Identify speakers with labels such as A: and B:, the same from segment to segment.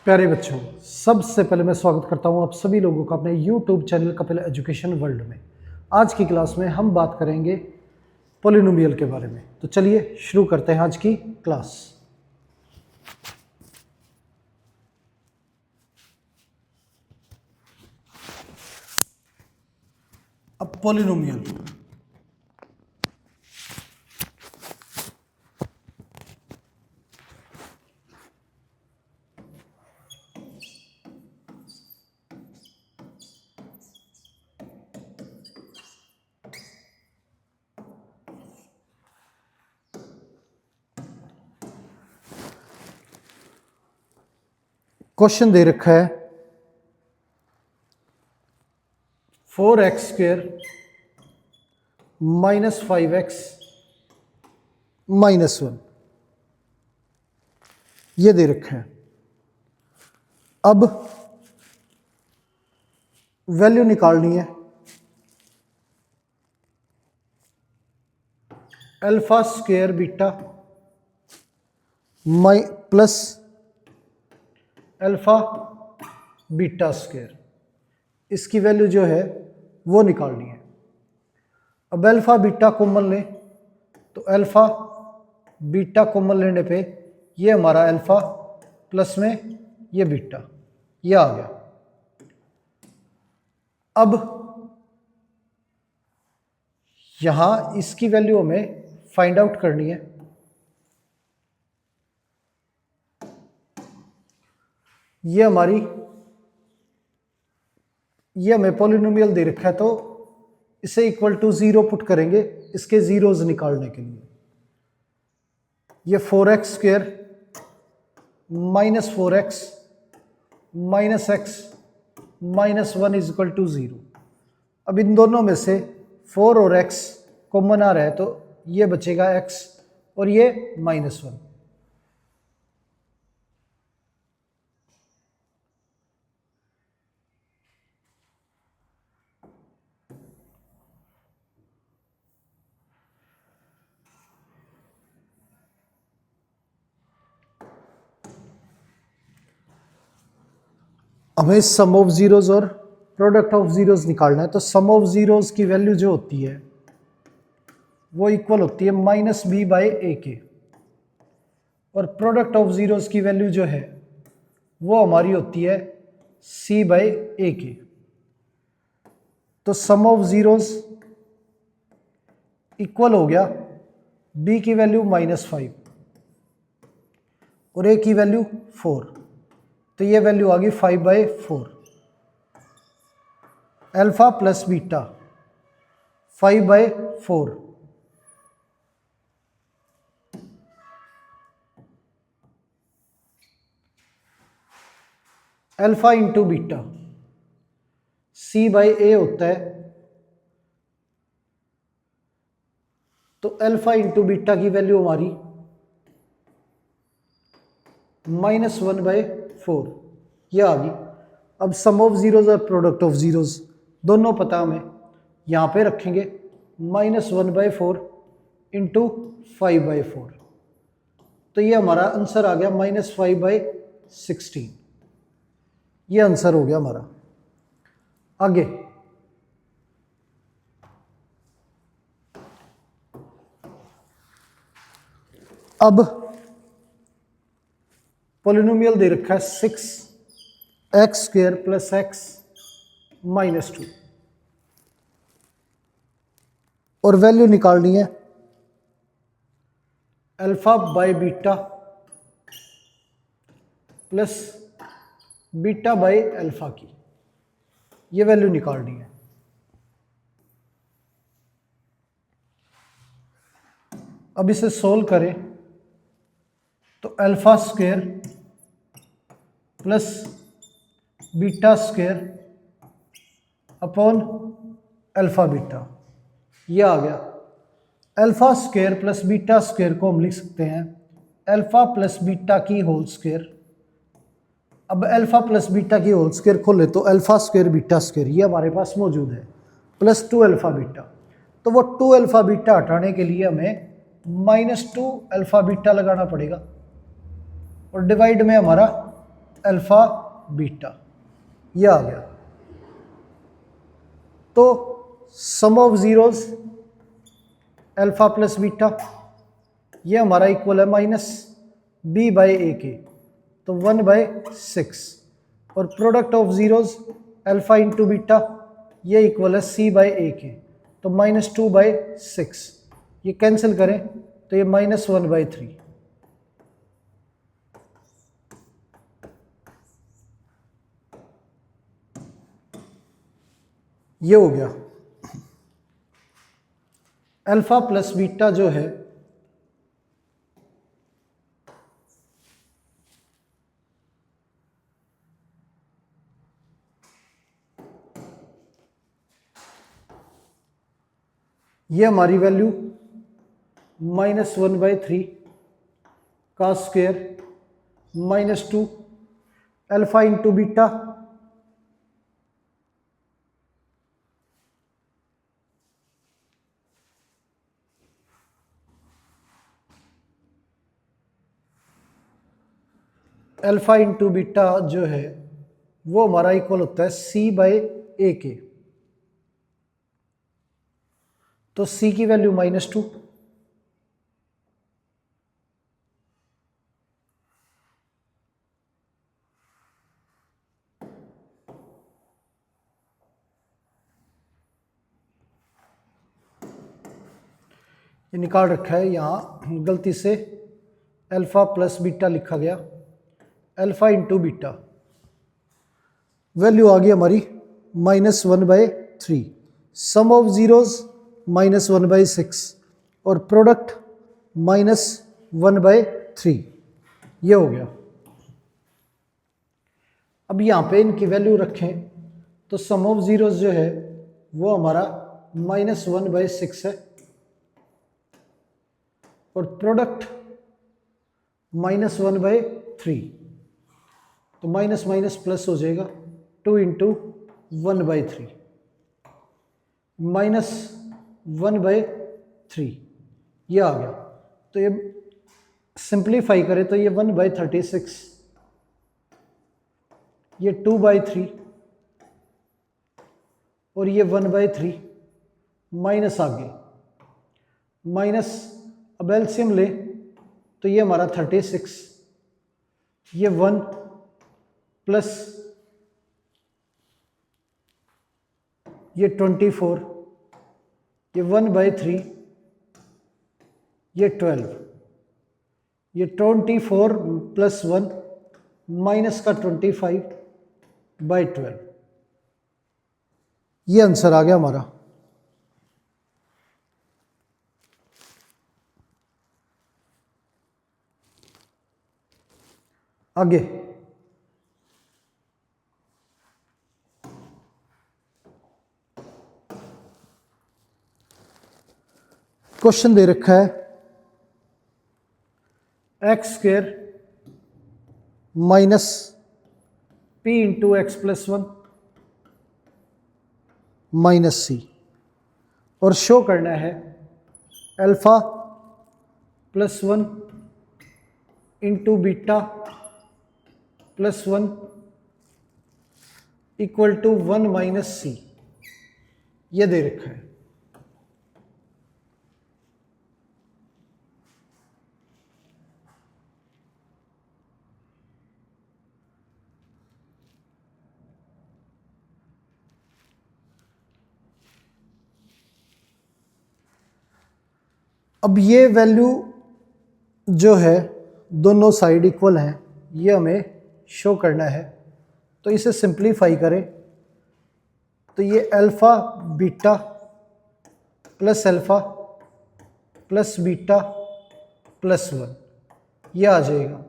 A: प्यारे बच्चों, सबसे पहले मैं स्वागत करता हूं आप सभी लोगों का अपने YouTube channel Kapil education world में। आज की क्लास में हम बात करेंगे पॉलिनोमियल के बारे में। तो चलिए शुरू करते हैं आज की क्लास। अब पॉलिनोमियल क्वेश्चन दे रखा है 4x² माइनस 5x माइनस 1 ये दे रखा है। अब वैल्यू निकालनी है alpha square beta plus alpha beta square, इसकी वैल्यू जो है वो निकालनी है। अब अल्फा बीटा कॉमन लें तो अल्फा बीटा कॉमन लेने पे ये हमारा अल्फा प्लस में ये बीटा ये आ गया। अब यहां इसकी वैल्यू हमें फाइंड आउट करनी है। ये हमें पॉलिनोमियल दे रखा है तो इसे इक्वल टू 0 पुट करेंगे इसके जीरोज निकालने के लिए। ये 4x² minus 4x minus x minus 1 is equal to 0। अब इन दोनों में से 4 और x कॉमन आ रहा है तो ये बचेगा x और ये माइनस 1। हमें सम ऑफ जीरोज और प्रोडक्ट ऑफ जीरोज निकालना है। तो सम ऑफ जीरोज की वैल्यू जो होती है वो इक्वल होती है माइनस बी बाई ए के, और प्रोडक्ट ऑफ जीरोज की वैल्यू जो है वो हमारी होती है सी बाई ए के। तो सम ऑफ जीरोज इक्वल हो गया बी की वैल्यू -5 और ए की वैल्यू 4, तो ये वैल्यू आ गई 5/4। Alpha plus beta 5/4 alpha into beta c by a होता है, तो अल्फा इंटू बीटा की वैल्यू हमारी -1/4 ये आ गई। अब सम ऑफ जीरोज और प्रोडक्ट ऑफ जीरोज दोनों पता हमें यहाँ पे रखेंगे -1/4 इंटू 5/4, तो ये हमारा आंसर आ गया -5/16। ये आंसर हो गया हमारा। आगे अब पॉलिनोमियल दे रखा है 6x² प्लस x माइनस 2 और वैल्यू निकालनी है alpha by beta plus beta by alpha की, ये वैल्यू निकालनी है। अब इसे सोल्व करें तो alpha square plus beta square upon alpha beta ये आ गया। Alpha square plus beta square को हम लिख सकते हैं अल्फा प्लस बीटा की होल स्क्वायर। अब अल्फा प्लस बीटा की होल स्क्वायर खोले तो अल्फा स्क्वायर बीटा स्क्वायर ये हमारे पास मौजूद है, प्लस 2 अल्फा बीटा। तो वो 2 अल्फा बीटा हटाने के लिए हमें -2 अल्फा बीटा लगाना पड़ेगा, और डिवाइड में हमारा अल्फ़ा बीटा, ये आ गया। तो sum of zeros alpha plus beta, ये हमारा इक्वल है माइनस बी बाई ए के, तो 1/6, और product of zeros alpha into beta, ये इक्वल है सी बाई ए के, तो -2/6, ये कैंसिल करें तो ये -1/3। ये हो गया। अल्फ़ा प्लस बीटा जो है ये हमारी वैल्यू -1/3 का square -2 alpha into beta, alpha into beta जो है वो हमारा इक्वल होता है सी बाई ए के, तो सी की वैल्यू -2, ये निकाल रखा है, यहाँ गलती से अल्फ़ा प्लस बीटा लिखा गया, अल्फ़ा इंटू बीटा, वैल्यू आ गई हमारी -1/3, सम ऑफ ज़ीरोज़ -1/6 और प्रोडक्ट -1/3, ये हो गया। अब यहाँ पे इनकी वैल्यू रखें तो सम ऑफ ज़ीरोज़ जो है वो हमारा -1/6 है, और प्रोडक्ट -1/3, तो माइनस माइनस प्लस हो जाएगा, 2 इंटू 1/3 -1/3, ये आ गया। तो ये सिंप्लीफाई करें तो ये 1/36, ये 2/3 और ये 1/3, माइनस आगे माइनस, अब एलसीएम ले तो ये हमारा 36, ये 1 प्लस ये 24, ये 1/3, ये 12, ये 24 प्लस 1 माइनस का 25/12, ये आंसर आ गया हमारा। आगे क्वेश्चन दे रखा है x² minus p into x plus 1 minus c, और शो करना है alpha plus 1 into beta plus 1 equal to 1 minus c, ये दे रखा है। अब ये वैल्यू जो है दोनों साइड इक्वल हैं, ये हमें शो करना है, तो इसे सिंप्लीफाई करें तो ये alpha beta plus alpha plus beta plus 1, ये आ जाएगा।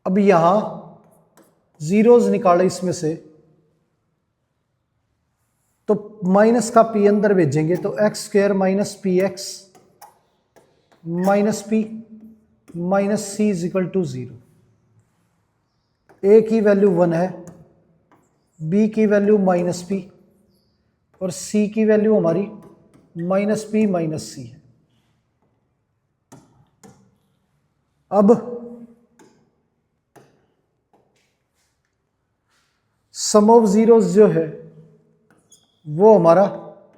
A: अब यहां ज़ीरोज़ निकाले इसमें से, तो माइनस का पी अंदर भेजेंगे तो x² minus p x minus p minus c is equal to 0। A की वैल्यू 1 है, बी की वैल्यू -p और सी की वैल्यू हमारी माइनस पी माइनस सी है। अब सम ऑफ जीरोस जो है वो हमारा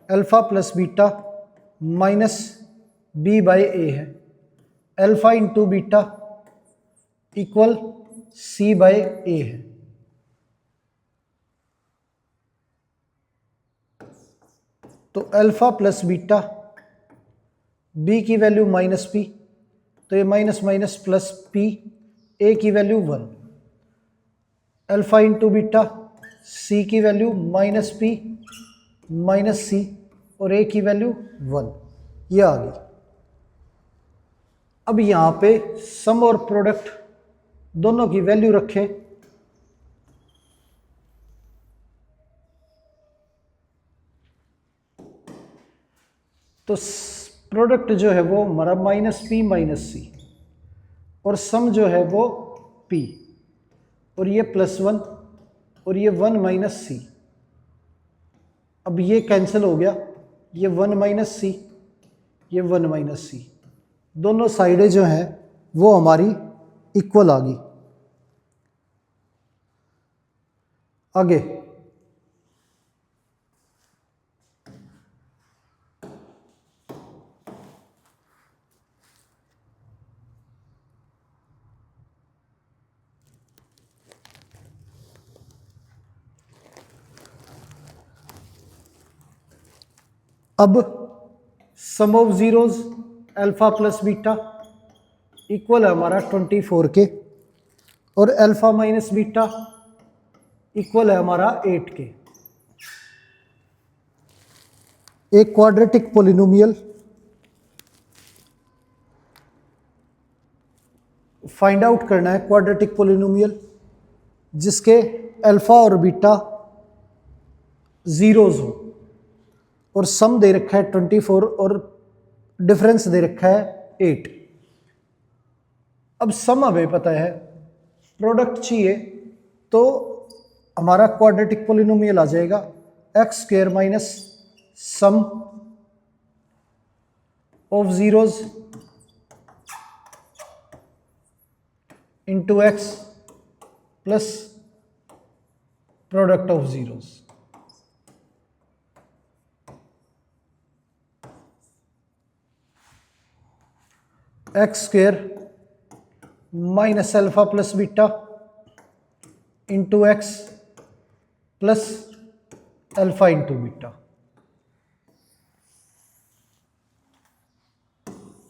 A: alpha plus beta minus b by a है। Alpha into beta equal c by a है। तो अल्फा प्लस बीटा, बी की वैल्यू माइनस पी, तो ये minus minus plus p, a की value 1। Alpha into beta, c की value minus p minus c और a की वैल्यू 1, ये आ गई। अब यहां पे सम और प्रोडक्ट दोनों की वैल्यू रखे, तो प्रोडक्ट जो है वो हमारा माइनस पी माइनस सी और सम जो है वो पी, और ये +1 और ये 1 माइनस सी। अब ये कैंसिल हो गया, ये 1 माइनस सी, ये 1 माइनस सी, दोनों साइडें जो हैं वो हमारी इक्वल आ गई। आगे अब sum of zeros alpha plus beta equal है हमारा 24 के, और अल्फा माइनस बीटा इक्वल है हमारा 8 के। एक क्वाड्रेटिक पोलिनोमियल फाइंड आउट करना है, क्वाड्रेटिक पोलिनोमियल जिसके अल्फा और बीटा जीरोज हो, और सम दे रखा है 24 और डिफरेंस दे रखा है 8। अब सम हमें पता है, प्रोडक्ट चाहिए, तो हमारा क्वाड्रेटिक पोलिनोमियल आ जाएगा x square minus sum of zeros into x plus product of zeros. X square minus alpha plus beta into x plus alpha into beta.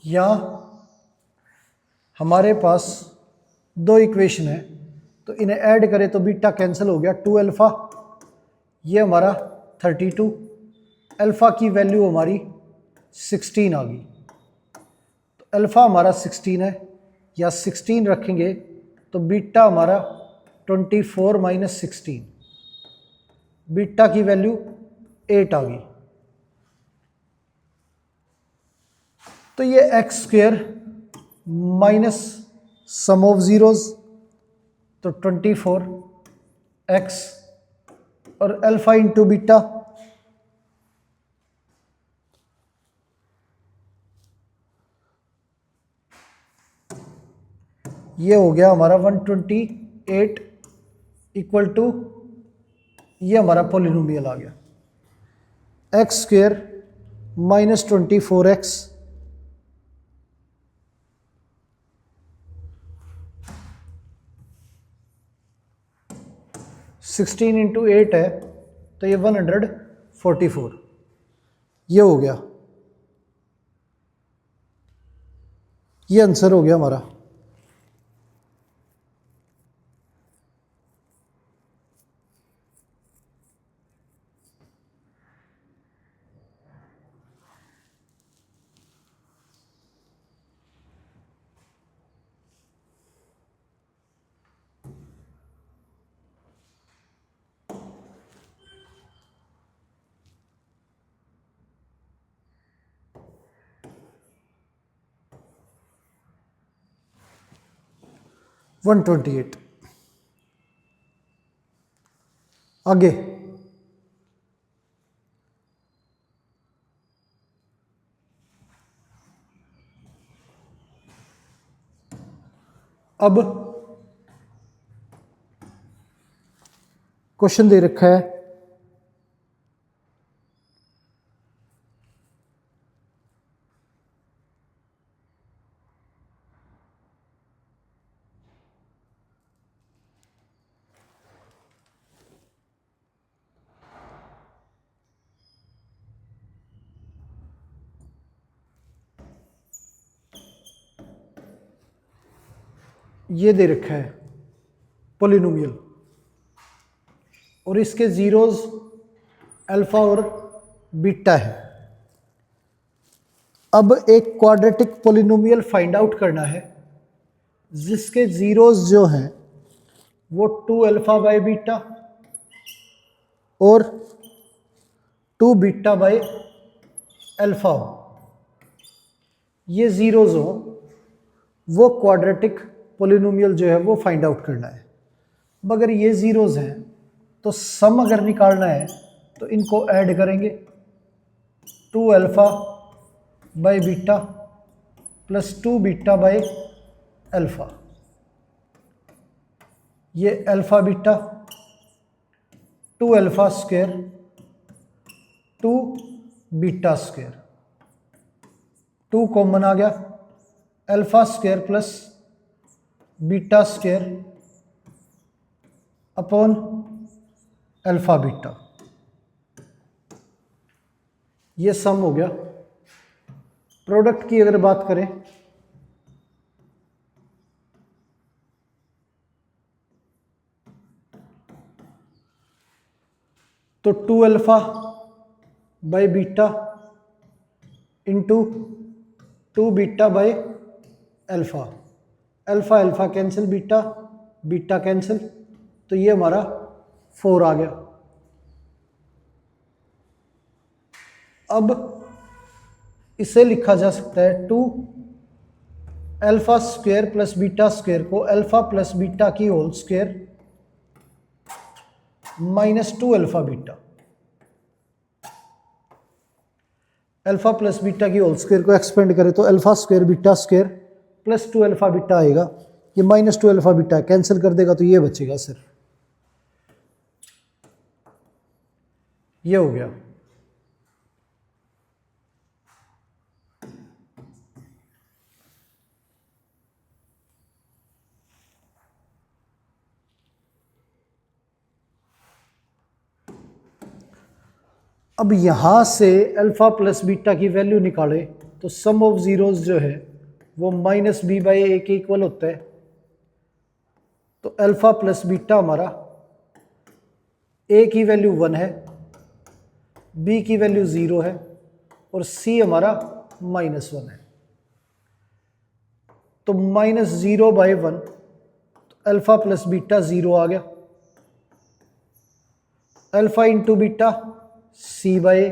A: यहाँ हमारे पास दो इक्वेशन है, तो इन्हें ऐड करें तो बीटा कैंसिल हो गया, 2 अल्फा, ये हमारा 32, अल्फा की वैल्यू हमारी 16 आ गई। तो अल्फा हमारा 16 है, या 16 रखेंगे तो बीटा हमारा 24 माइनस 16, बीटा की वैल्यू 8 आ गई। तो ये x square minus sum of zeros, तो 24 एक्स और अल्फा इंटू बीटा, ये हो गया हमारा 128 इक्वल टू, ये हमारा पोलिनोमियल आ गया x square minus 24x sixteen into 8 है, तो ये 144, ये हो गया, ये आंसर हो गया हमारा। वन 128। आगे अब क्वेश्चन दे रखा है ये दे रखा है पोलिनोमियल और इसके जीरोज अल्फा और बीटा है। अब एक क्वाड्रेटिक पोलिनोमियल फाइंड आउट करना है जिसके जीरोज जो हैं वो 2 अल्फा बाय बीटा और 2 बीटा बाय अल्फा हो, ये जीरोज हो, वो क्वाड्रेटिक पोलिनोमियल जो है वो फाइंड आउट करना है। मगर ये जीरोज हैं तो सम अगर निकालना है तो इनको ऐड करेंगे 2 alpha by beta plus 2 beta by alpha, ये alpha beta 2 alpha square 2 beta square, 2 common आ गया, alpha square plus beta square upon alpha beta, ये सम हो गया। प्रोडक्ट की अगर बात करें तो 2 alpha by beta into 2 beta by alpha, alpha alpha cancel, beta beta cancel, तो ये हमारा 4 आ गया। अब इसे लिखा जा सकता है 2 alpha square plus beta square को अल्फा प्लस बीटा की whole square minus 2 alpha beta, alpha plus beta की होल स्क्वायर को एक्सपेंड करें तो alpha square beta square plus 2 alpha beta आएगा, ये माइनस 2 अल्फा बीटा कैंसिल कर देगा तो ये बचेगा सिर्फ, ये हो गया। अब यहाँ से अल्फ़ा प्लस बीटा की वैल्यू निकाले तो सम ऑफ ज़ीरोज़ जो है वो माइनस बी बाई ए के इक्वल होता है। तो अल्फ़ा प्लस बीटा हमारा ए की वैल्यू 1 है, बी की वैल्यू 0 है और सी हमारा -1 है। तो -0 बाई 1, तो अल्फ़ा प्लस बीटा 0 आ गया, alpha into beta c bye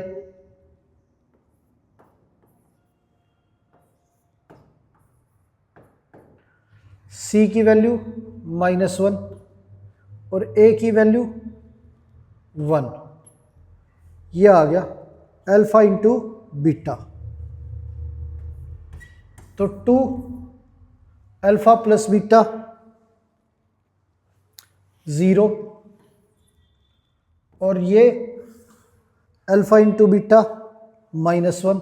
A: सी की वैल्यू -1 और ए की वैल्यू 1, ये आ गया अल्फ़ा इंटू बीटा। तो 2 अल्फ़ा प्लस बीटा 0 और ये अल्फ़ा इंटू बीटा -1,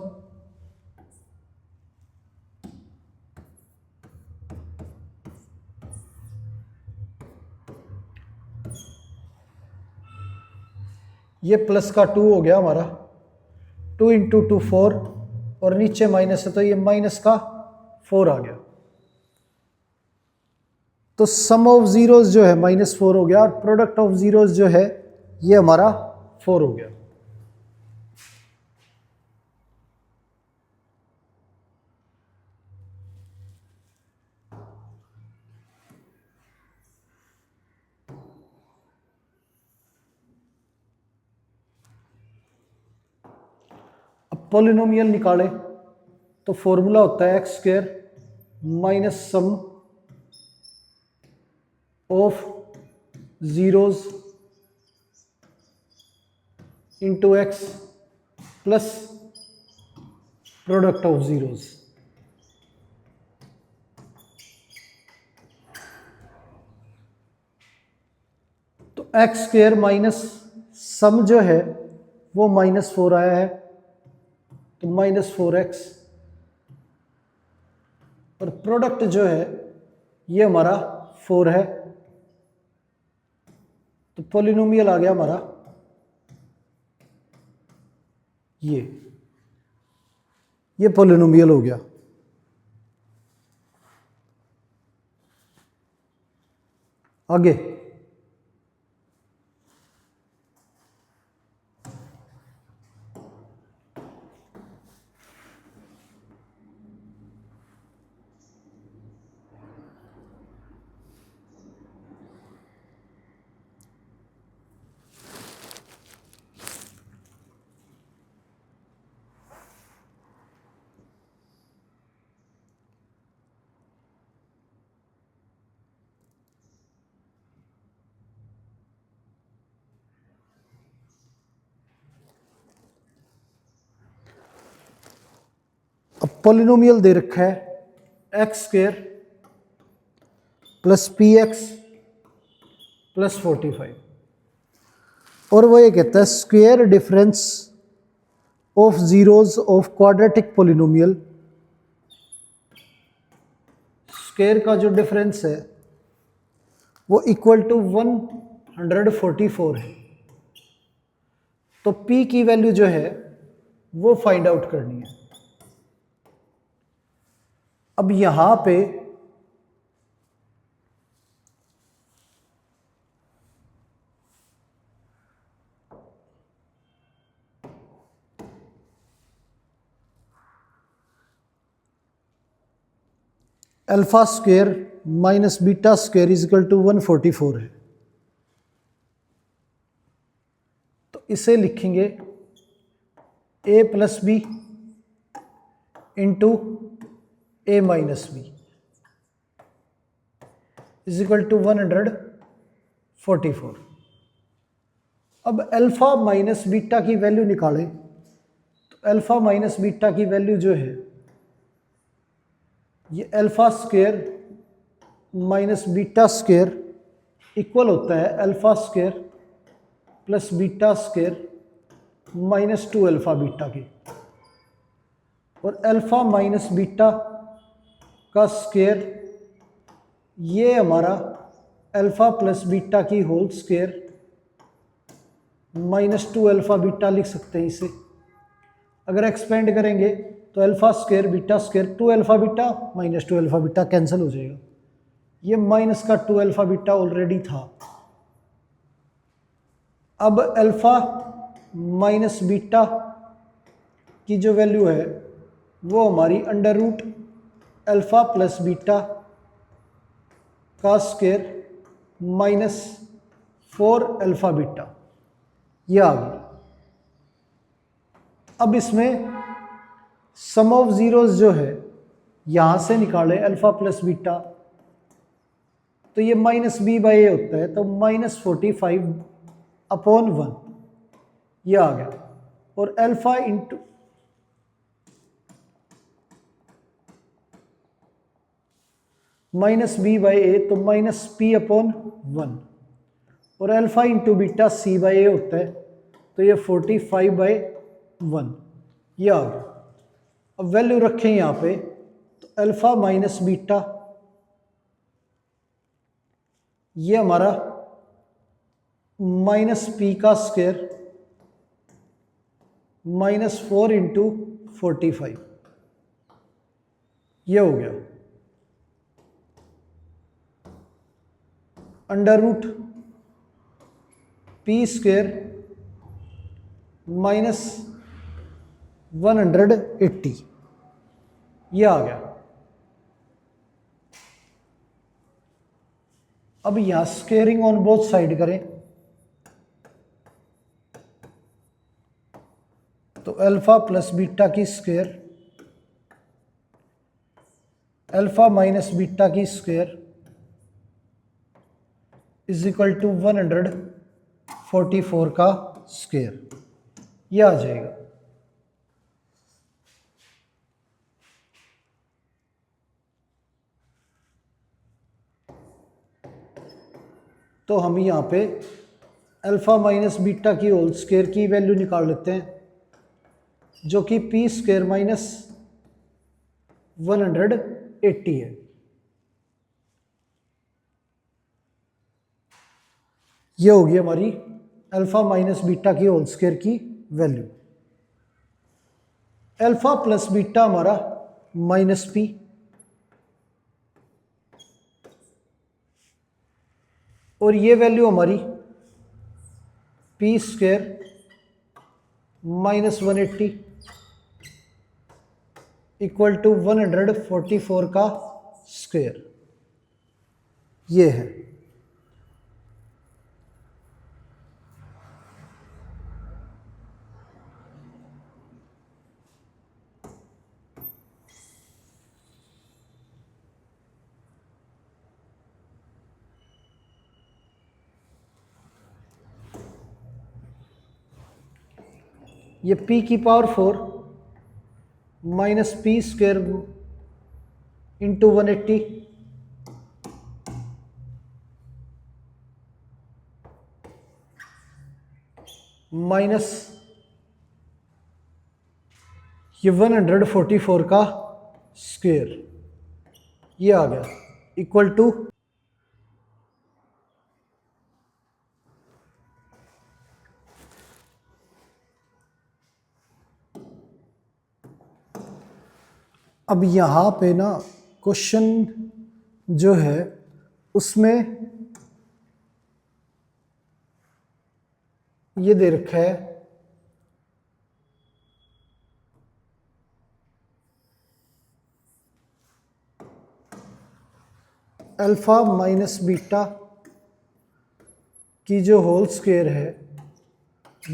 A: ये प्लस का 2 हो गया हमारा, 2 इंटू 2 4 और नीचे माइनस है तो ये माइनस का 4 आ गया। तो सम ऑफ ज़ीरोज़ जो है -4 हो गया और प्रोडक्ट ऑफ ज़ीरोज़ जो है ये हमारा 4 हो गया। अब पॉलिनोमियल निकाले तो फॉर्मूला होता है x square minus sum of zeros into x plus product of zeros. X square minus sum जो है वो -4 आया है, तो -4x, और प्रोडक्ट जो है ये हमारा 4 है, तो पॉलिनोमियल आ गया हमारा ये पॉलिनोमियल हो गया। आगे अब पॉलिनोमियल दे रखा है x square plus P x plus 45, और वो ये कहता है square difference of zeros of quadratic polynomial. Square का जो डिफरेंस है वो इक्वल टू 144 है, तो p की वैल्यू जो है वो फाइंड आउट करनी है। अब यहां पे alpha square minus beta square is equal to 144 है, तो इसे लिखेंगे a plus b into a minus b is equal to 144। अब अल्फा माइनस बीटा की वैल्यू निकालें, तो अल्फा माइनस बीटा की वैल्यू जो है ये alpha square minus beta square equal होता है alpha square plus beta square -2 alpha beta के, और अल्फा माइनस बीटा का स्क्वेयर ये हमारा अल्फा प्लस बीटा की होल स्क्वेयर -2 अल्फा बीटा लिख सकते हैं इसे। अगर एक्सपेंड करेंगे तो alpha square beta square 2 alpha beta -2 alpha beta cancel हो जाएगा, ये माइनस का 2 अल्फा बीटा ऑलरेडी था। अब अल्फा माइनस बीटा की जो वैल्यू है वो हमारी under root alpha plus beta का स्क्वेयर -4 अल्फा बीटा, ये आ गई। अब इसमें सम ऑफ जीरोस जो है यहां से निकाले अल्फा प्लस बीटा, तो ये -b/a होता है, तो -45/1 ये आ गया, और अल्फा इंटू -b/a तो -p/1, और अल्फा इंटू बीटा c/a होता है, तो ये 45/1 ये आ गया। अब वैल्यू रखें यहाँ पे, तो अल्फा माइनस बीटा ये हमारा -p का स्क्वायर -4 इंटू 45 ये हो गया, अंडर रूट p स्क्वायर -180 ये आ गया। अब यहां स्क्वेयरिंग ऑन बोथ साइड करें, तो अल्फा प्लस बीटा की स्क्वायर अल्फा माइनस बीटा की स्क्वायर इज इक्वल टू 144 का स्क्वायर ये आ जाएगा। तो हम यहाँ पे अल्फ़ा माइनस बीटा की होल स्क्वायर की वैल्यू निकाल लेते हैं, जो कि पी स्क्वायर माइनस 180 है। ये होगी हमारी अल्फ़ा माइनस बीटा की होल स्क्वायर की वैल्यू। अल्फ़ा प्लस बीटा हमारा माइनस पी, और ये वैल्यू हमारी p square minus 180 equal to 144 का स्क्वायर, ये है। ये p की power 4 minus p square into 180 minus ये 144 का स्क्वायर, ये आ गया इक्वल टू अब यहाँ पे ना क्वेश्चन जो है उसमें ये दे रखा है अल्फ़ा माइनस बीटा की जो होल स्क्वायर है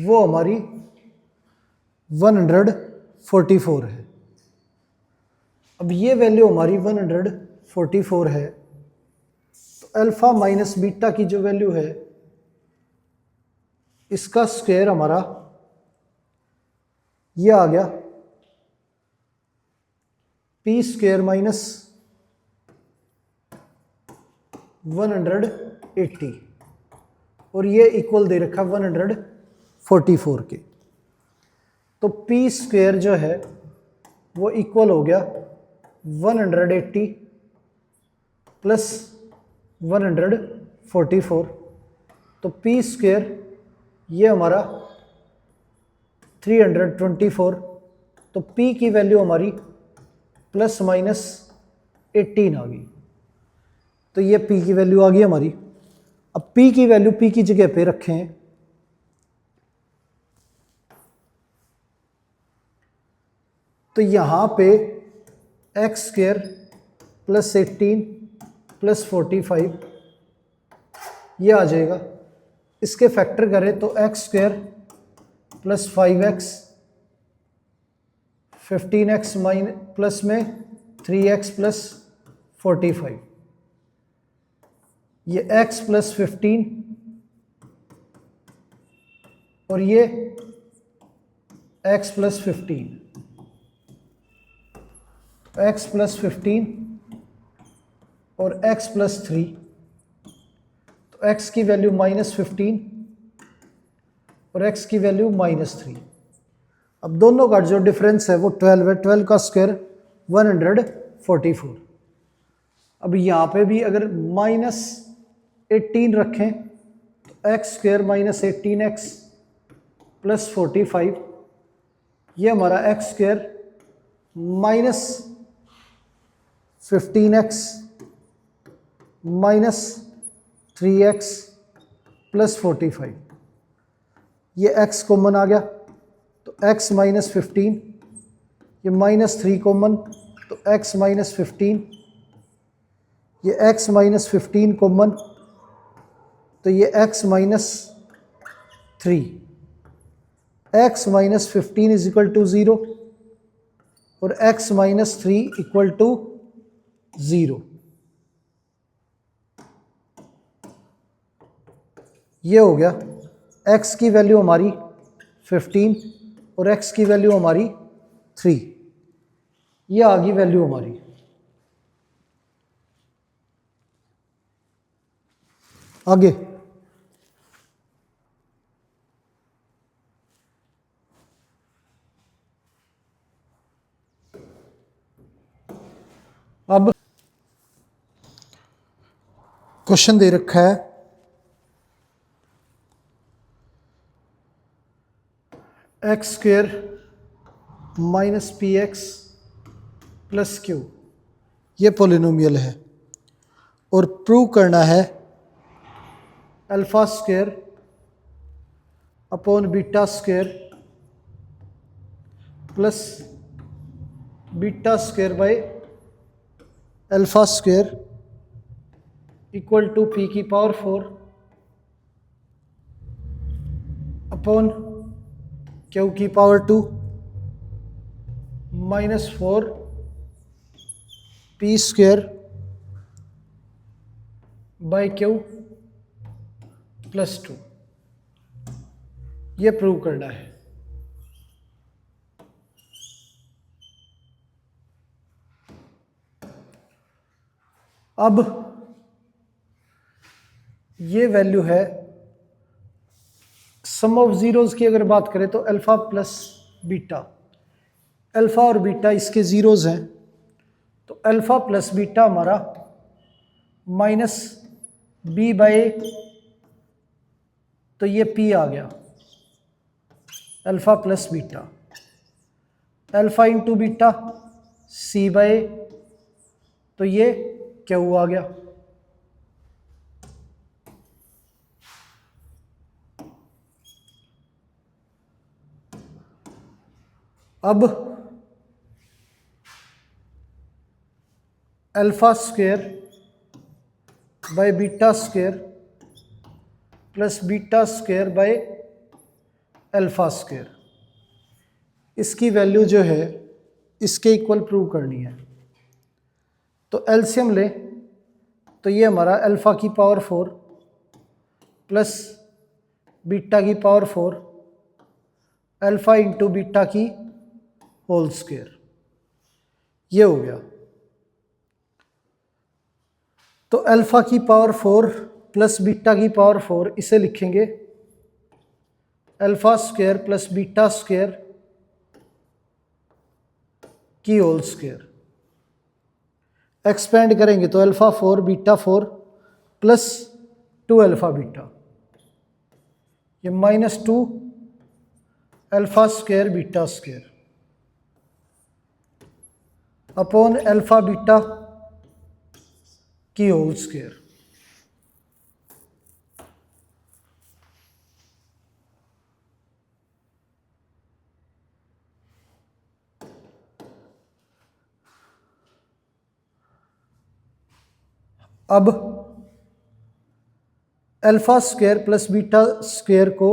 A: वो हमारी 144 है। अब ये वैल्यू हमारी 144 है, तो अल्फ़ा माइनस बीटा की जो वैल्यू है इसका स्क्वायर हमारा ये आ गया पी स्क्वायर माइनस 180, और ये इक्वल दे रखा 144 के। तो पी स्क्वायर जो है वो इक्वल हो गया 180 प्लस 144, तो पी स्क्वायर ये हमारा 324, तो p की वैल्यू हमारी प्लस माइनस 18 आ गई। तो ये p की वैल्यू आ गई हमारी। अब p की वैल्यू p की जगह पे रखें, तो यहाँ पे एक्स स्क्वायर प्लस 18 प्लस 45 ये आ जाएगा। इसके फैक्टर करें तो x square plus 5x 15x minus plus में 3x प्लस 45, ये x प्लस 15 और ये x प्लस 15, x प्लस 15 और x प्लस 3, तो x की वैल्यू माइनस 15 और x की वैल्यू माइनस 3। अब दोनों का जो डिफरेंस है वो 12 है, 12 का स्क्वायर 144। अब यहाँ पे भी अगर माइनस 18 रखें तो x square minus 18x plus 45, ये हमारा x square minus 15x minus 3x plus 45, ये x कॉमन आ गया तो x माइनस 15, ये माइनस 3 कॉमन तो x माइनस 15, ये x माइनस 15 कॉमन तो ये x minus 3, x minus 15 is equal to 0 और x माइनस 3 इक्वल टू 0। ये हो गया x की वैल्यू हमारी 15 और x की वैल्यू हमारी 3, ये आ गई वैल्यू हमारी। आगे क्वेश्चन दे रखा है x square minus p x plus q, ये पोलिनोमियल है और प्रूव करना है alpha square upon beta square plus beta square by alpha square equal to p की पावर 4 अपॉन क्यू की power 2 minus 4 p square by q plus 2, ये prove करना है। अब ये वैल्यू है सम ऑफ जीरोस की, अगर बात करें तो अल्फा प्लस बीटा, अल्फा और बीटा इसके जीरोस हैं, तो अल्फा प्लस बीटा हमारा माइनस बी बाय, तो ये पी आ गया alpha plus beta, alpha into beta c by, तो ये क्यू आ गया। अब alpha square by beta square plus beta square by alpha square, इसकी वैल्यू जो है इसके इक्वल प्रूव करनी है। तो एलसीएम ले, तो ये हमारा अल्फा की पावर 4 प्लस बीटा की पावर 4 अल्फा इंटू बीटा की होल स्क्वायर, ये हो गया। तो अल्फा की पावर 4 प्लस बीटा की पावर 4, इसे लिखेंगे alpha square plus beta square की होल स्क्वायर। एक्सपेंड करेंगे तो alpha 4 beta 4 plus 2 alpha beta, ये minus 2 alpha square beta square upon alpha beta की होल स्क्वायर। अब alpha square plus beta square को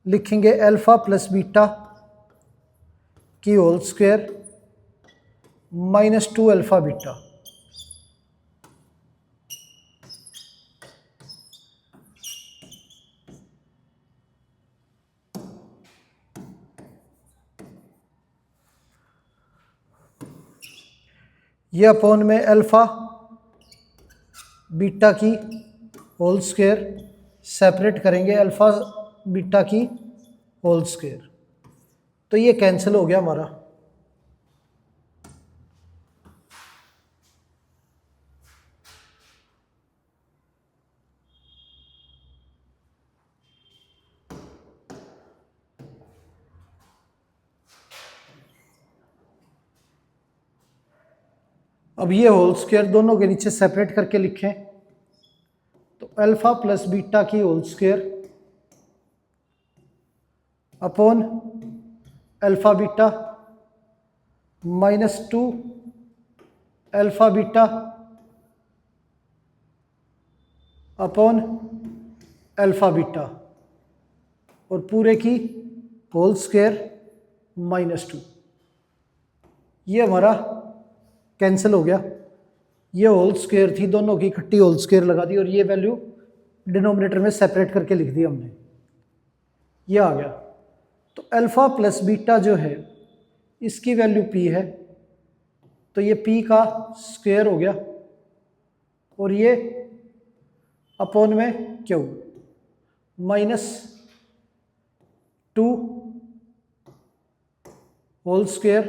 A: लिखेंगे अल्फा प्लस बीटा की whole square minus 2 alpha beta, ये upon में अल्फा बीटा की whole square, separate करेंगे अल्फा बीटा की होल स्क्वायर, तो ये कैंसिल हो गया हमारा। अब ये होल स्क्वायर दोनों के नीचे सेपरेट करके लिखें, तो अल्फा प्लस बीटा की whole square upon alpha beta minus 2 alpha beta upon alpha beta, और पूरे की होल स्क्वायर माइनस 2, ये हमारा कैंसिल हो गया। ये होल स्क्वायर थी, दोनों की इकट्ठी होल स्क्वायर लगा दी और ये वैल्यू डिनोमिनेटर में सेपरेट करके लिख दी हमने, ये आ गया। तो अल्फा प्लस बीटा जो है इसकी वैल्यू पी है, तो ये पी का स्क्वायर हो गया और ये अपॉन में q minus 2 whole square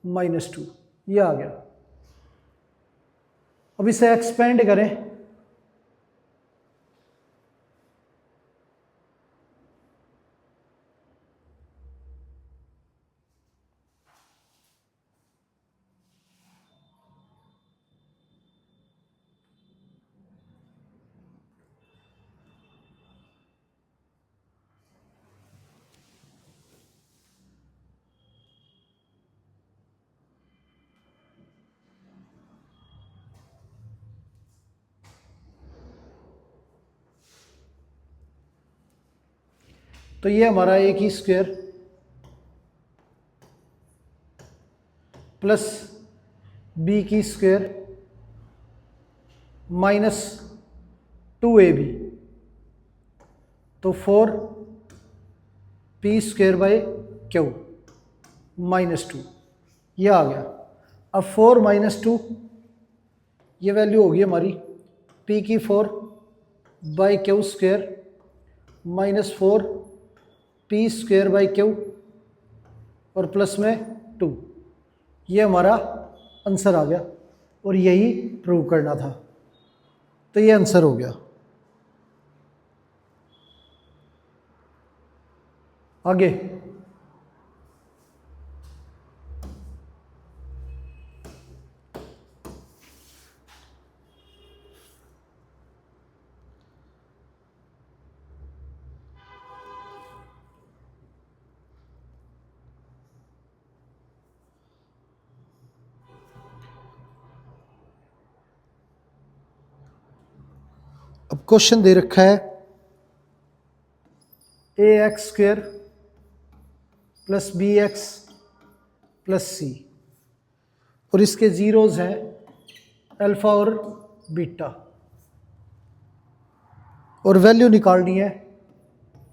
A: minus 2, ये आ गया। अब इसे एक्सपेंड करें, तो ये हमारा ए की स्क्वायर प्लस बी की स्क्वायर माइनस 2ab, तो 4p स्क्वायर बाई क्यू -2, ये आ गया। अब 4 - 2, ये वैल्यू होगी हमारी p की 4 by Q square -4p square by Q और प्लस में 2, ये हमारा आंसर आ गया और यही प्रूव करना था। तो ये आंसर हो गया। आगे अब क्वेश्चन दे रखा है ax² plus bx plus c, और इसके जीरोज हैं अल्फा और बीटा, और वैल्यू निकालनी है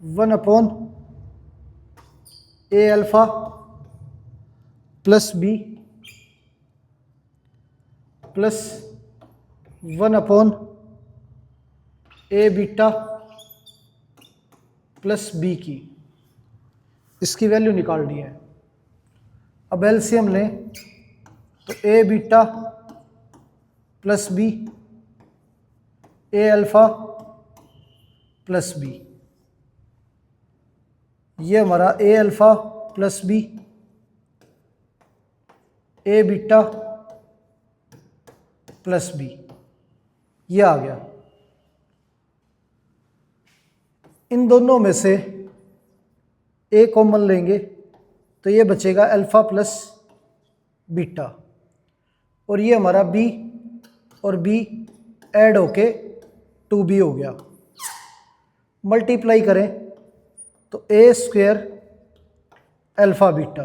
A: 1/a alpha plus b plus 1/a beta plus b की, इसकी वैल्यू निकालनी है। अब एलसीएम लें तो a beta plus b, a alpha plus b, ये हमारा a alpha plus b, a beta plus b, ये आ गया। इन दोनों में से a कॉमन लेंगे तो ये बचेगा अल्फा प्लस बीटा, और ये हमारा b और b ऐड होके 2b हो गया। मल्टीप्लाई करें तो a² अल्फा बीटा,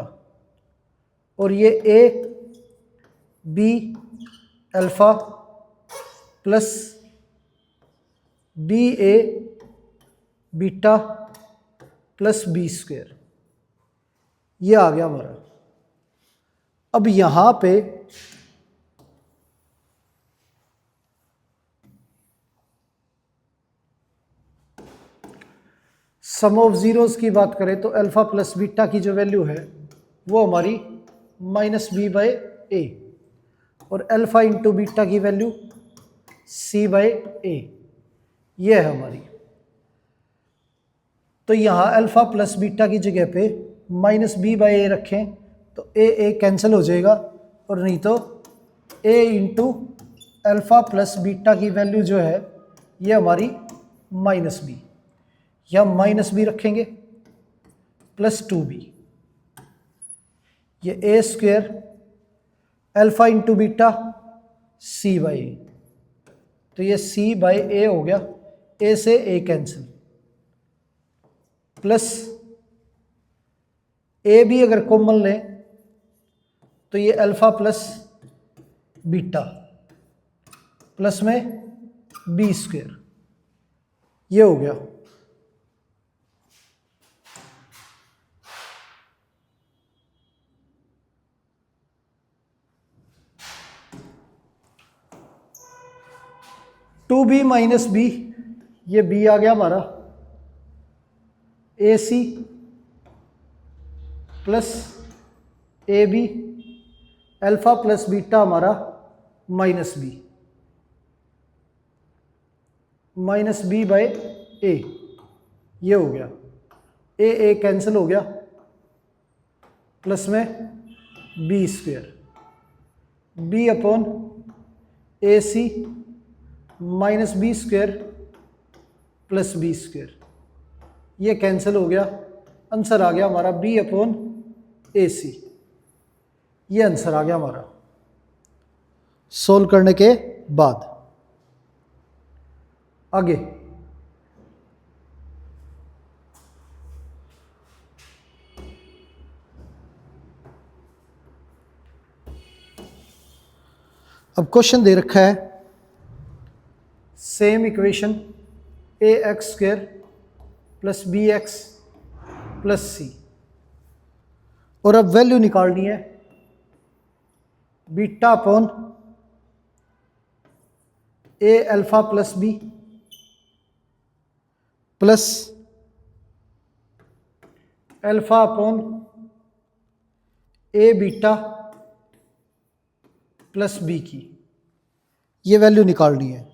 A: और ये a b alpha plus b a beta plus b², ये आ गया हमारा। अब यहाँ पे सम ऑफ जीरोस की बात करें तो अल्फा प्लस बीटा की जो वैल्यू है वो हमारी -b/a, और अल्फा इंटू बीटा की वैल्यू c/a, ये है हमारी। तो यहाँ अल्फा प्लस बीटा की जगह पे -b/a रखें तो a कैंसिल हो जाएगा, और नहीं तो a into alpha plus beta की वैल्यू जो है ये हमारी -b, या -b रखेंगे प्लस 2b, ये a² alpha into beta c/a, तो ये c/a हो गया, a से a कैंसिल, प्लस a भी अगर कॉमन लें तो ये अल्फा प्लस बीटा प्लस में b², ये हो गया। टू बी माइनस बी, ये b आ गया हमारा, AC plus AB alpha plus beta हमारा -b, minus b by a, ये हो गया। ए कैंसिल हो गया, प्लस में b square, b upon a c minus b square plus b square, ये कैंसिल हो गया। आंसर आ गया हमारा बी अपॉन ए सी, ये आंसर आ गया हमारा सोल्व करने के बाद। आगे अब क्वेश्चन दे रखा है same equation a x square plus b x plus c, और अब वैल्यू निकालनी है beta upon a alpha plus b plus alpha upon a beta plus b की, ये वैल्यू निकालनी है।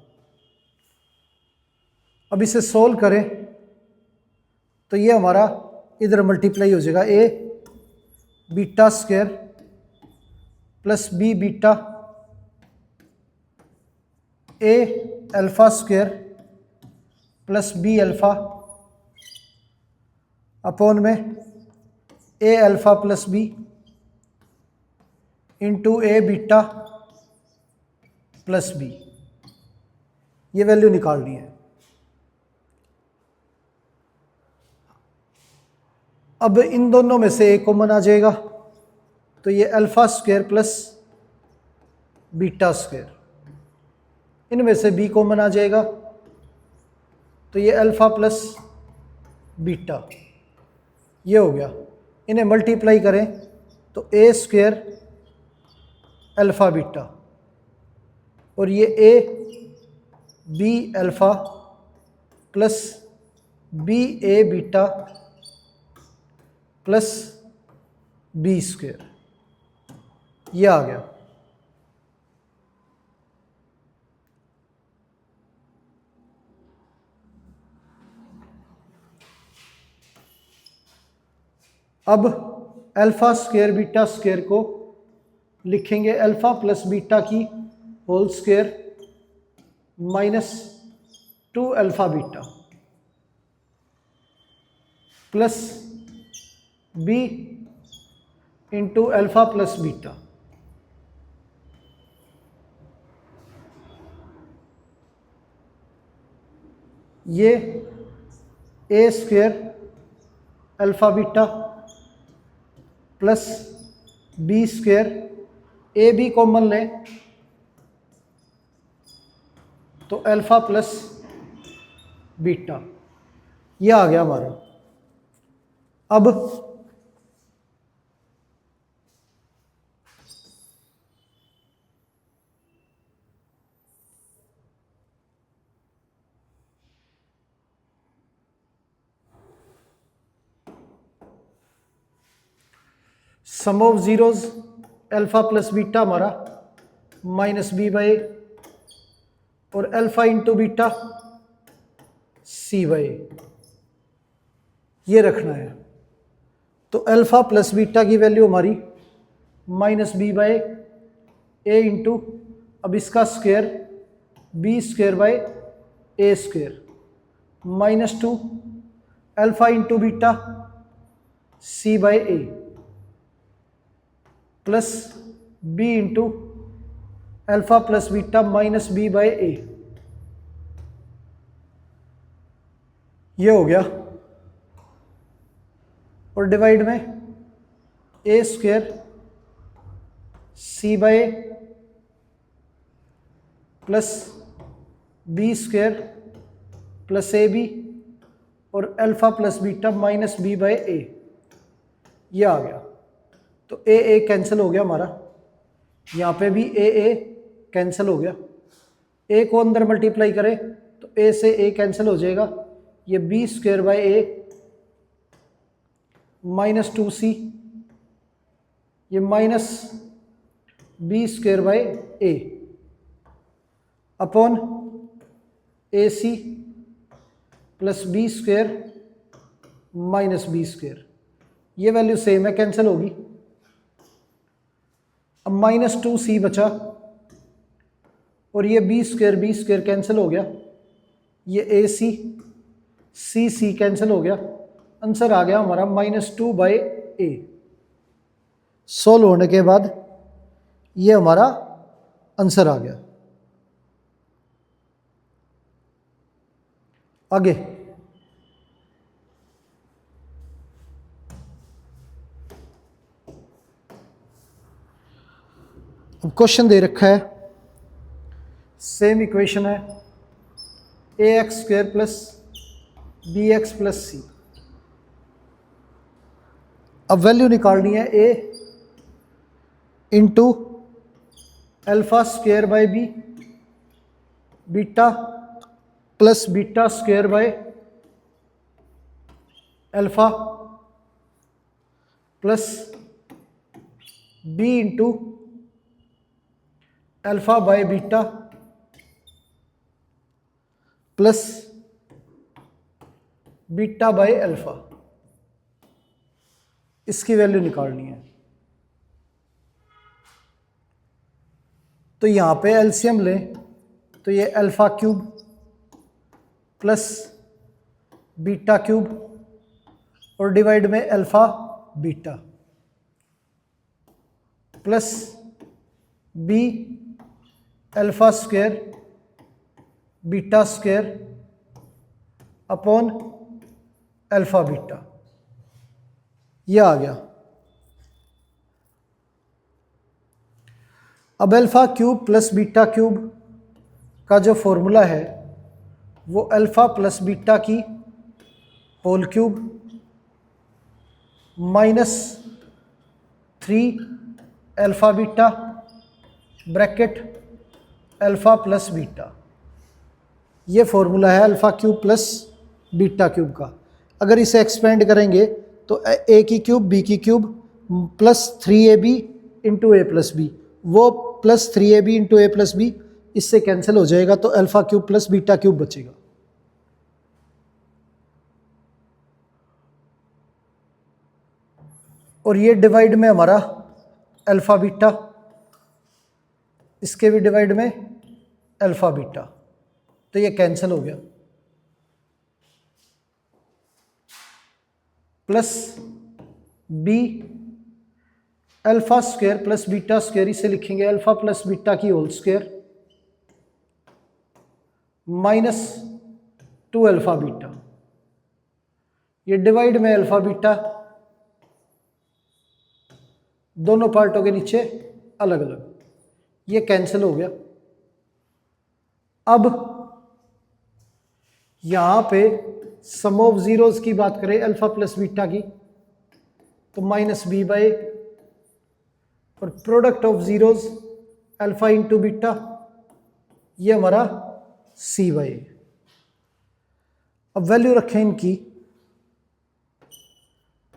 A: अब इसे सोल्व करें तो ये हमारा इधर मल्टीप्लाई हो जाएगा, a beta square plus b beta a alpha square plus b alpha upon में a alpha plus b into a beta plus b, ये वैल्यू निकालनी है। अब इन दोनों में से एक कॉमन आ जाएगा, तो ये alpha square plus beta square, इनमें से बी कॉमन आ जाएगा, तो ये अल्फा प्लस बीटा, ये हो गया। इन्हें मल्टीप्लाई करें तो ए स्क्वायर अल्फा बीटा, और ये a b alpha plus b a beta plus b square, ये आ गया। अब अल्फा स्क्वायर बीटा स्क्वायर को लिखेंगे अल्फा प्लस बीटा की whole square minus 2 alpha beta plus b into alpha plus beta, ये a square alpha beta plus b square, a b common लें तो अल्फा प्लस बीटा, ये आ गया हमारा। अब sum of zeros alpha plus beta हमारा माइनस बी बाई, और alpha into beta c by, ये रखना है। तो अल्फा प्लस बीटा की वैल्यू हमारी minus b by a into, अब इसका square b square by a square minus 2 alpha into beta c by a plus b into alpha plus beta minus b by a, ये हो गया। और divide में a square C by plus b square plus a b और alpha plus beta minus b by a, ये आ गया। तो ए कैंसिल हो गया हमारा, यहाँ पे भी ए कैंसिल हो गया। ए को अंदर मल्टीप्लाई करें तो ए से ए कैंसिल हो जाएगा, ये b square by a minus 2c, ये minus b square by a upon a c plus b square minus b square, ये वैल्यू सेम है, कैंसिल होगी। अब -2c बचा और ये बी स्क्वायर कैंसिल हो गया, ये ए सी कैंसिल हो गया, आंसर आ गया हमारा -2/a। सोल्व होने के बाद ये हमारा आंसर आ गया। आगे अब क्वेश्चन दे रखा है, सेम इक्वेशन है, ax² प्लस bx प्लस सी। अब वैल्यू निकालनी है a into α² b beta plus β² alpha plus b into α/β plus β/α। इसकी वैल्यू निकालनी है। तो यहां पे एलसीएम लें तो ये α³ प्लस β³ और डिवाइड में α/β प्लस b α² β² अपॉन α/β, यह आ गया। अब α³ प्लस β³ का जो फॉर्मूला है वो अल्फा प्लस बीटा की whole cube -3 α/β bracket alpha plus beta, ये फॉर्मूला है α³ प्लस β³ का। अगर इसे एक्सपेंड करेंगे तो a की क्यूब b की cube plus 3ab into a plus b, वो plus 3ab into a plus b इससे कैंसिल हो जाएगा, तो α³ प्लस β³ बचेगा। और ये डिवाइड में हमारा α/β, इसके भी डिवाइड में α/β, तो ये कैंसिल हो गया। प्लस b α² प्लस β², इसे लिखेंगे अल्फा प्लस बीटा की होल स्क्वायर -2 α/β, ये डिवाइड में α/β, दोनों पार्टों के नीचे अलग अलग, ये कैंसिल हो गया। अब यहां पे सम ऑफ जीरोस की बात करें अल्फा प्लस बीटा की तो -b/a, और product of zeros alpha into beta, ये हमारा c/a। अब वैल्यू रखें इनकी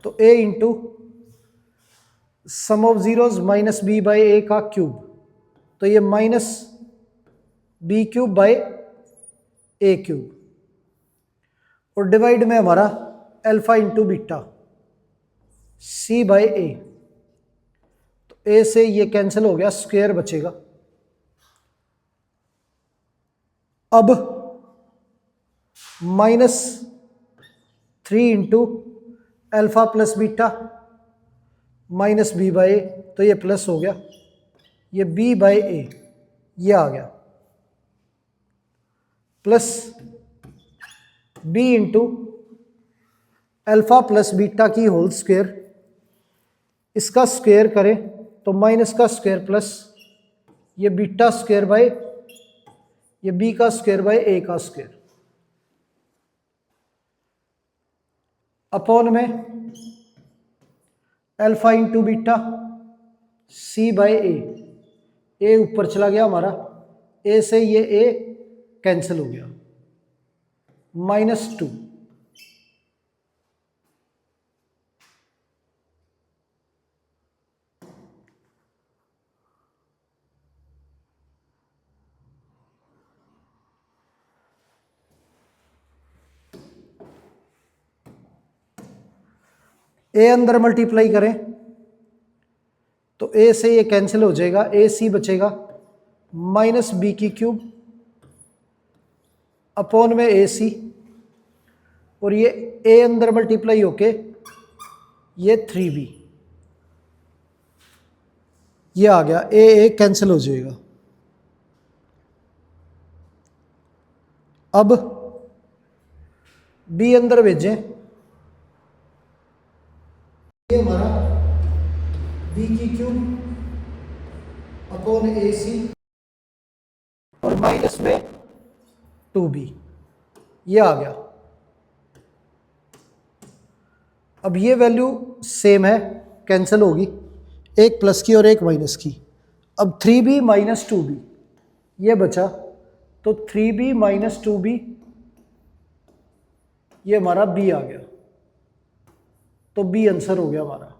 A: तो a into sum of zeros -b/a का क्यूब, तो ये -b³/a³ और डिवाइड में हमारा अल्फा इंटू बीटा c/a, तो a से ये कैंसिल हो गया, स्क्वायर बचेगा। अब -3 into alpha plus beta -b/a, तो ये प्लस हो गया, ये b/a ये आ गया, plus b into alpha plus beta की होल स्क्वायर, इसका स्क्वायर करें तो माइनस का स्क्वायर प्लस ये β² ये b² a स्क्वायर अपॉन में alpha into beta c/a, a ऊपर चला गया हमारा, a से ये a कैंसिल हो गया, -2। ए अंदर मल्टीप्लाई करें तो ए से ये कैंसिल हो जाएगा, ए सी बचेगा माइनस बी की क्यूब अपॉन में ए सी, और ये ए अंदर मल्टीप्लाई होके ये 3b, ये आ गया, ए कैंसिल हो जाएगा। अब बी अंदर भेजें, ये हमारा बी की क्यूब अपॉन ए सी और माइनस में 2b, ये आ गया। अब ये वैल्यू सेम है, कैंसिल होगी, एक प्लस की और एक माइनस की। अब 3b माइनस 2b ये बचा, तो 3b माइनस 2b ये हमारा b आ गया, तो b आंसर हो गया हमारा।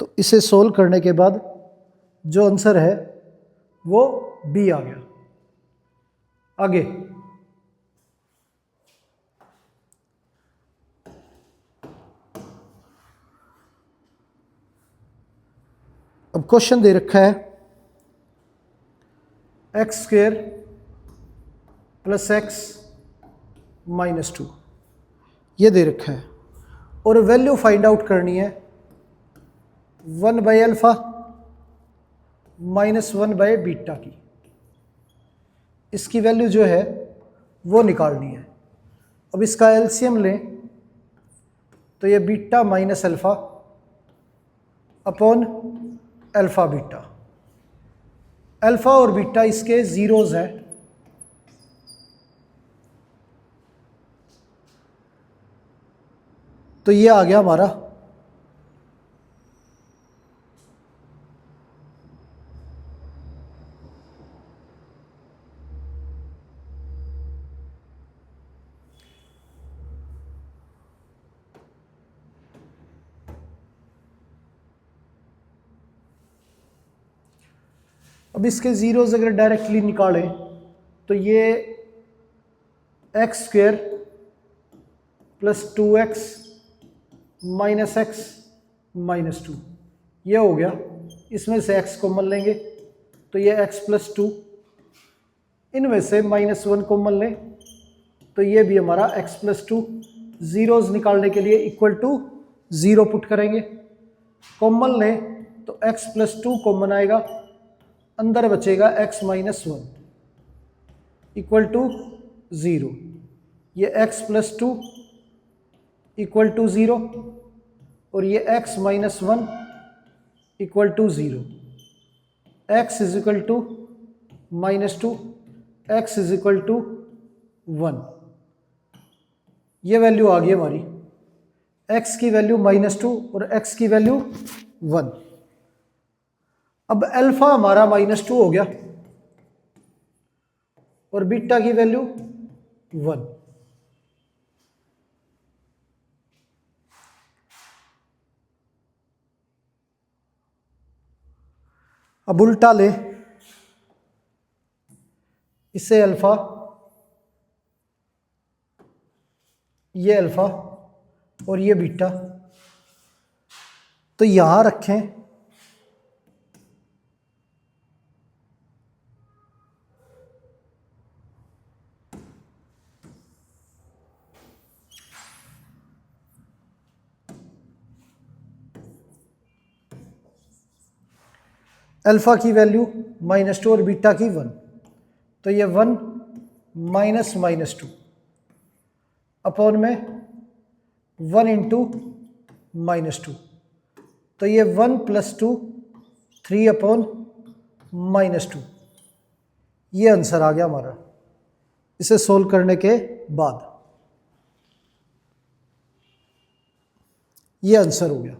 A: तो इसे सोल्व करने के बाद जो आंसर है वो b आ गया। आगे अब क्वेश्चन दे रखा है x square plus x minus 2, ये दे रखा है, और वैल्यू फाइंड आउट करनी है 1 by alpha minus 1 by beta की। इसकी वैल्यू जो है वो निकालनी है। अब इसका एलसीएम लें तो ये beta minus alpha upon alpha beta, alpha और बीटा इसके जीरोज हैं, तो ये आ गया हमारा अब इसके जीरोज अगर डायरेक्टली निकालें तो ये x square plus 2x minus x minus 2 ये हो गया। इसमें से x कॉमन लेंगे तो ये x प्लस 2, इनमें से माइनस 1 कॉमन लें तो ये भी हमारा x प्लस 2। जीरोज निकालने के लिए इक्वल टू 0 पुट करेंगे, कॉमन लें तो x प्लस 2 कॉमन आएगा, अंदर बचेगा x माइनस 1 इक्वल टू 0। ये x प्लस 2 इक्वल टू 0 और ये x minus 1 equal to 0। x is equal to minus 2, x is equal to 1। ये वैल्यू आ गई हमारी, x की वैल्यू माइनस 2 और x की वैल्यू 1। अब अल्फा हमारा माइनस 2 हो गया और बीटा की वैल्यू 1। अब उल्टा ले, इससे अल्फा, ये अल्फा और ये बीटा, तो यहां रखें अल्फा की वैल्यू माइनस 2 और बीटा की 1, तो ये 1 माइनस माइनस 2 अपॉन में 1 इंटू माइनस 2, तो ये 1 प्लस 2 3 अपॉन माइनस 2, ये आंसर आ गया हमारा। इसे सोल्व करने के बाद ये आंसर हो गया।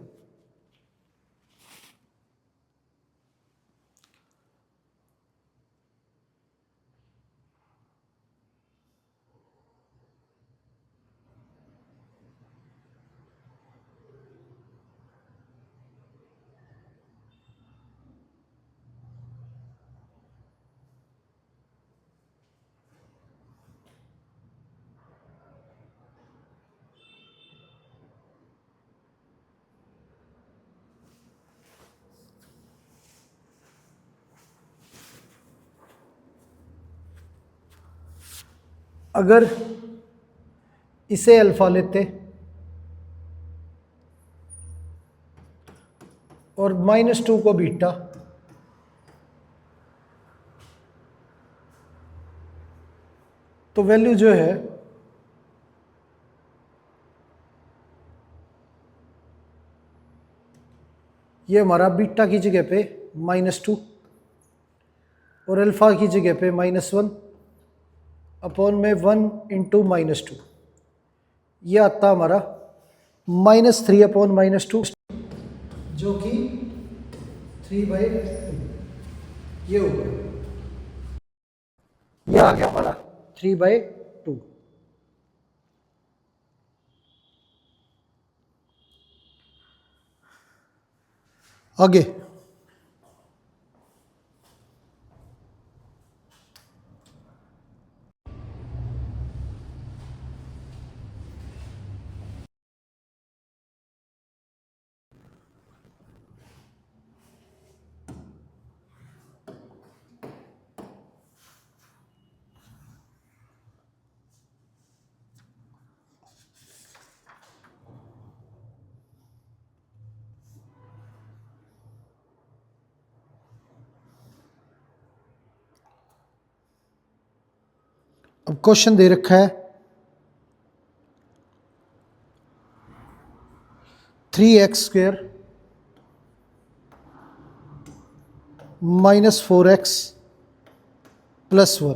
A: अगर इसे अल्फ़ा लेते और -2 को बीटा, तो वैल्यू जो है ये हमारा बीटा की जगह पे -2 और अल्फ़ा की जगह पे -1 अपॉन में 1 इंटू -2, ये आता हमारा -3 अपॉन -2, जो कि 3/2 ये हो गया, ये आ गया हमारा 3/2। आगे अब क्वेश्चन दे रखा है 3x² -4x +1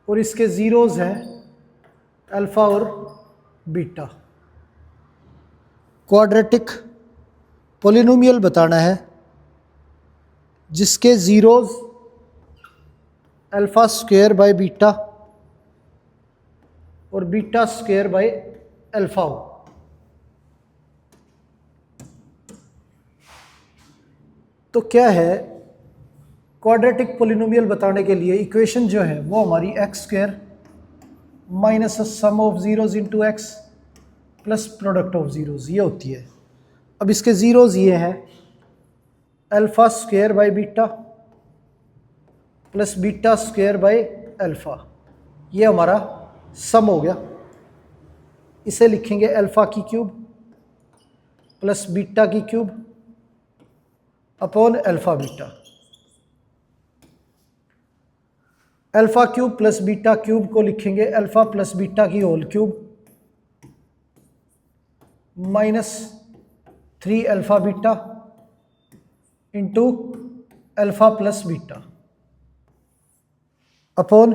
A: और इसके ज़ीरोज़ हैं अल्फ़ा और बीटा। क्वाड्रेटिक पॉलिनोमियल बताना है जिसके ज़ीरोज़ α² बीटा और β² अल्फ़ा हो। तो क्या है, क्वाड्रेटिक पॉलिनोमियल बताने के लिए इक्वेशन जो है वो हमारी x² minus sum of zeros into x plus product of zeros ये होती है। अब इसके ज़ीरोज़ ये हैं α² बीटा प्लस β² अल्फ़ा, ये हमारा सम हो गया। इसे लिखेंगे अल्फ़ा की क्यूब प्लस बीटा की cube upon alpha beta. Alpha cube plus beta cube को लिखेंगे अल्फ़ा प्लस बीटा की whole cube -3 alpha beta into alpha plus beta upon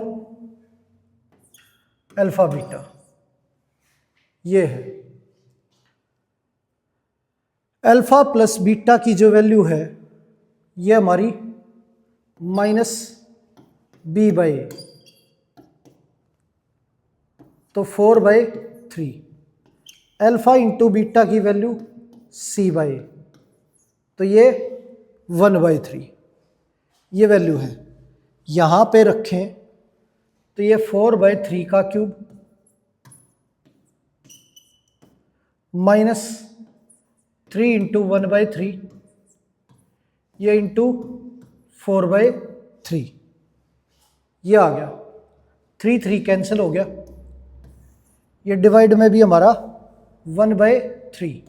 A: alpha beta, ये है। अल्फ़ा प्लस बीटा की जो वैल्यू है ये हमारी -b/a, तो 4/3। अल्फ़ा इंटू बीटा की वैल्यू c/a, तो ये 1/3 ये वैल्यू है। यहाँ पे रखें तो ये 4/3 का क्यूब -3 इंटू 1/3 ये इंटू 4/3, ये आ गया। 3 कैंसिल हो गया, ये डिवाइड में भी हमारा 1/3।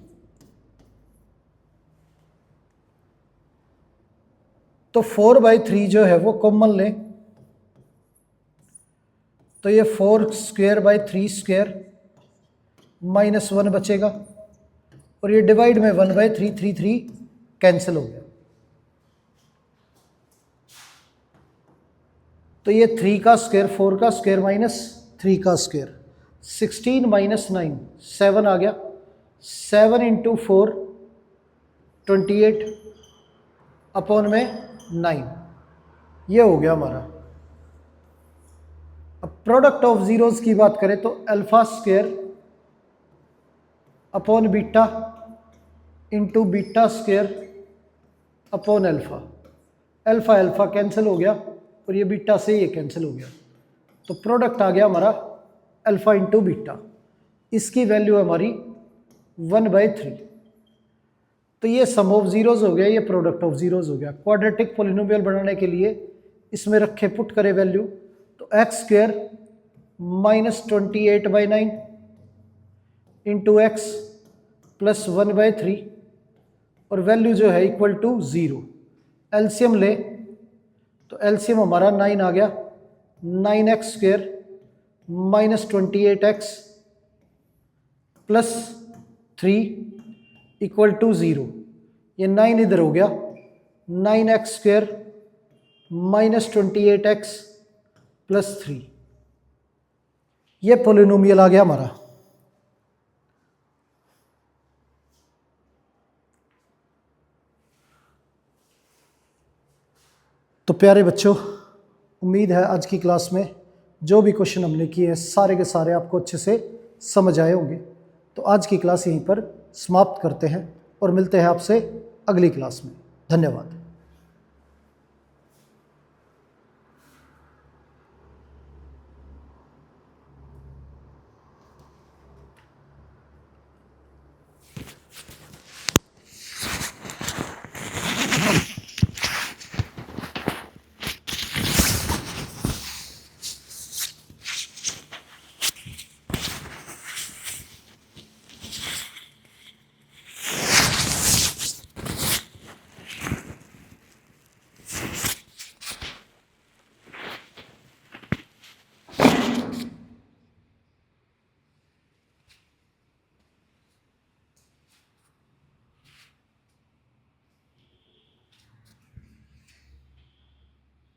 A: तो 4/3 जो है वो कॉमन लें तो ये 4² -1 बचेगा और ये डिवाइड में 1/3, 3 कैंसिल हो गया। तो ये 3 का स्क्वायर 4 का स्क्वायर -3 का स्क्वायर 16 -9 7 आ गया। 7 इंटू 4 28 अपॉन में 9, ये हो गया हमारा। अब प्रोडक्ट ऑफ ज़ीरोज़ की बात करें तो α² upon beta into β² upon alpha. Alpha alpha cancel हो गया और ये बीटा से ये कैंसिल हो गया, तो प्रोडक्ट आ गया हमारा अल्फ़ा इंटू बीटा। इसकी वैल्यू हमारी 1/3। तो ये सम ऑफ ज़ीरोज़ हो गया, ये प्रोडक्ट ऑफ ज़ीरोज़ हो गया। क्वाड्रेटिक पॉलिनोमियल बनाने के लिए इसमें रखे पुट करे वैल्यू, तो तो x square -28/9 into x plus 1/3 और वैल्यू जो है इक्वल टू 0। एलसीएम ले तो एलसीएम हमारा 9 आ गया। 9x square -28x plus 3 equal to 0। ये 9 इधर हो गया। 9x स्क्वेयर -28x प्लस 3, ये पॉलिनोमियल आ गया हमारा। तो प्यारे बच्चों, उम्मीद है आज की क्लास में जो भी क्वेश्चन हमने किए हैं सारे के सारे आपको अच्छे से समझ आए होंगे। तो आज की क्लास यहीं पर समाप्त करते हैं और मिलते हैं आपसे अगली क्लास में। धन्यवाद।